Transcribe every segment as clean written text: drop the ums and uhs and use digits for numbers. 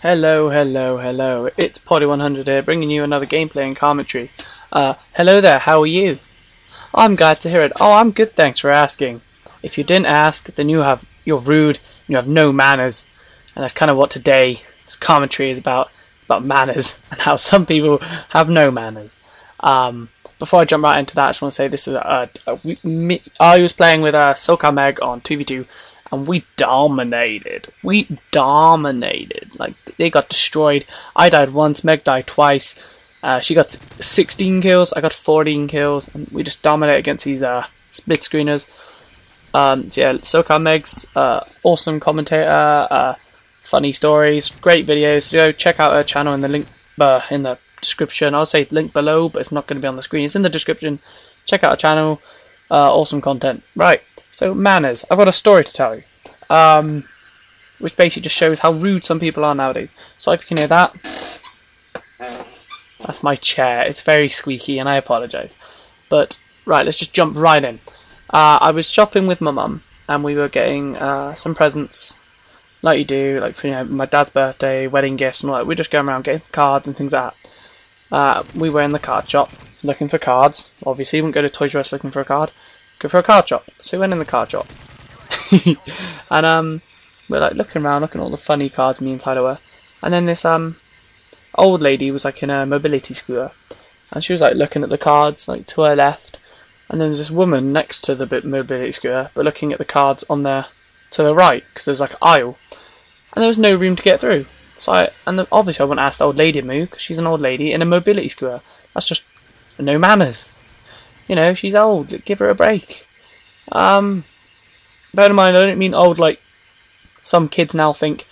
Hello, hello, hello. It's Potty100 here, bringing you another gameplay and commentary. Hello there, how are you? I'm glad to hear it. Oh, I'm good, thanks for asking. If you didn't ask, then you're rude, and you have no manners. And that's kind of what today's commentary is about. It's about manners, and how some people have no manners. Before I jump right into that, I just want to say this is I was playing with SoCal Meg on 2v2, and we dominated. Like, they got destroyed. I died once, Meg died twice. She got 16 kills, I got 14 kills, and we just dominated against these split screeners. So yeah, SoCal Meg's awesome commentator, funny stories, great videos. So go check out her channel in the link in the description. I'll say link below, but it's not going to be on the screen. It's in the description. Check out her channel. Awesome content. Right. So manners. I've got a story to tell you, which basically just shows how rude some people are nowadays. Sorry if you can hear that. That's my chair. It's very squeaky, and I apologise. But right, let's just jump right in. I was shopping with my mum, and we were getting some presents, like you do, like for my dad's birthday, wedding gifts, and all that. We're just going around getting cards and things like that. We were in the card shop looking for cards. Obviously, you wouldn't go to Toys R Us looking for a card. Go for a card shop. So we went in the card shop. And we're like looking around, looking at all the funny cards me and Tyler were. And then this old lady was like in a mobility scooter. And she was like looking at the cards like to her left. And then there's this woman next to the mobility scooter, but looking at the cards on there to the right, because there's like an aisle. And there was no room to get through. So obviously I wouldn't ask the old lady to move, because she's an old lady in a mobility scooter. That's just no manners. You know, she's old. Give her a break. Bear in mind, I don't mean old like some kids now think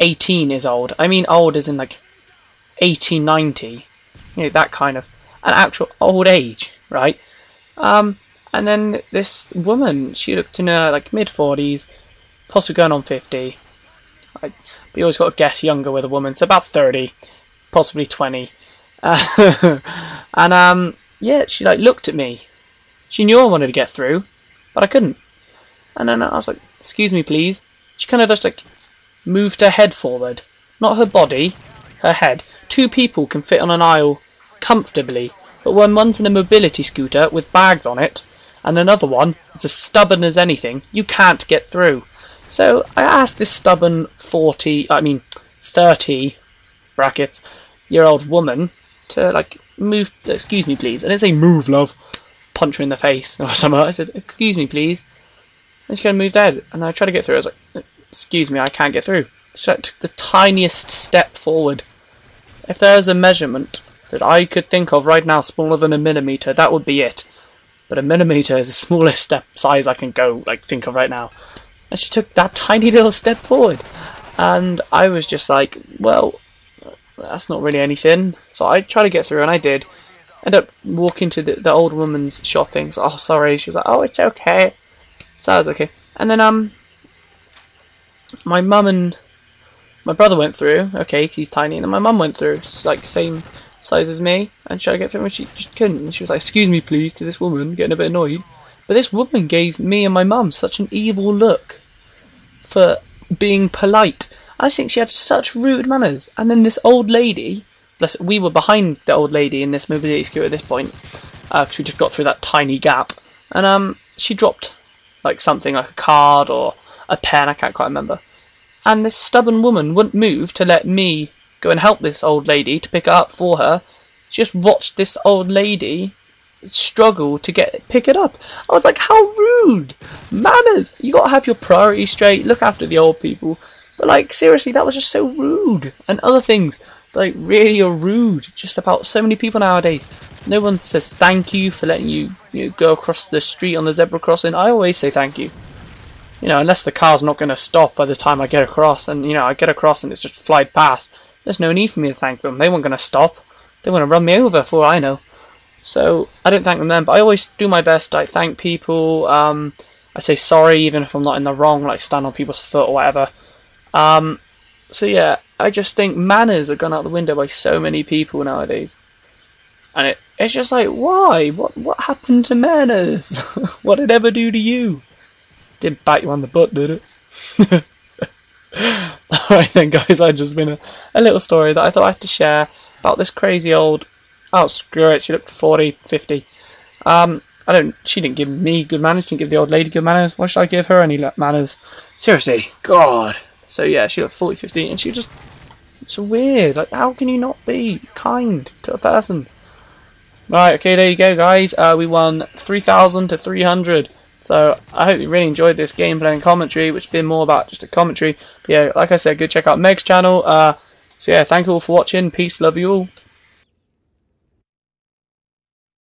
18 is old. I mean old as in like 80, 90. You know, that kind of an actual old age, right? And then this woman, she looked in her like mid-40s, possibly going on 50. But you always got to guess younger with a woman, so about 30, possibly 20. And yeah, she like looked at me. She knew I wanted to get through, but I couldn't. And then I was like, "Excuse me, please." She kind of just like moved her head forward, not her body, her head. Two people can fit on an aisle comfortably, but when one's in a mobility scooter with bags on it, and another one is as stubborn as anything, you can't get through. So I asked this stubborn 30 brackets year old woman to like move. Excuse me, please. I didn't say move, love. Punch her in the face or something. I said, "Excuse me, please." And she kind of moved out, and I tried to get through. I was like, "Excuse me, I can't get through." She took the tiniest step forward. If there is a measurement that I could think of right now smaller than a millimeter, that would be it. But a millimeter is the smallest step size I can think of right now. And she took that tiny little step forward, and I was just like, well, that's not really anything. So I tried to get through, and I did. Ended up walking to the old woman's shopping. So, "Oh, sorry." She was like, "Oh, it's okay." So that was okay. And then my mum and my brother went through. Okay, 'cause he's tiny. And then my mum went through. It's like same size as me. And she tried to get through, and she just couldn't. And she was like, "Excuse me, please," to this woman, getting a bit annoyed. But this woman gave me and my mum such an evil look for being polite. I think she had such rude manners. And then this old lady, we were behind the old lady in this mobility scooter at this point, because we just got through that tiny gap. And she dropped like something like a card or a pen, I can't quite remember. And this stubborn woman wouldn't move to let me go and help this old lady to pick it up for her. She just watched this old lady struggle to pick it up. I was like, how rude! Manners! You gotta have your priorities straight, look after the old people. But like, seriously, that was just so rude. And other things like really are rude just about so many people nowadays. No one says thank you for letting you go across the street on the zebra crossing. I always say thank you. You know, unless the car's not going to stop by the time I get across, and I get across and it's just flied past. There's no need for me to thank them. They weren't going to stop. They want to run me over for all I know. So I don't thank them then, but I always do my best. I thank people. I say sorry even if I'm not in the wrong, like stand on people's foot or whatever. So yeah, I just think manners are gone out the window by so many people nowadays. And it's just like, why? What happened to manners? What did it ever do to you? Didn't bite you on the butt, did it? Alright then, guys, I've just been a little story that I thought I had to share about this crazy old... Oh, screw it, she looked 40, 50. She didn't give me good manners, she didn't give the old lady good manners. Why should I give her any manners? Seriously, God. So yeah, she looked 40, 50, and she was just... So weird, like, how can you not be kind to a person? Right, okay, there you go, guys. We won 3,000 to 300. So I hope you really enjoyed this gameplay and commentary, which has been more about just a commentary. But yeah, like I said, go check out Meg's channel. So yeah, thank you all for watching. Peace, love you all.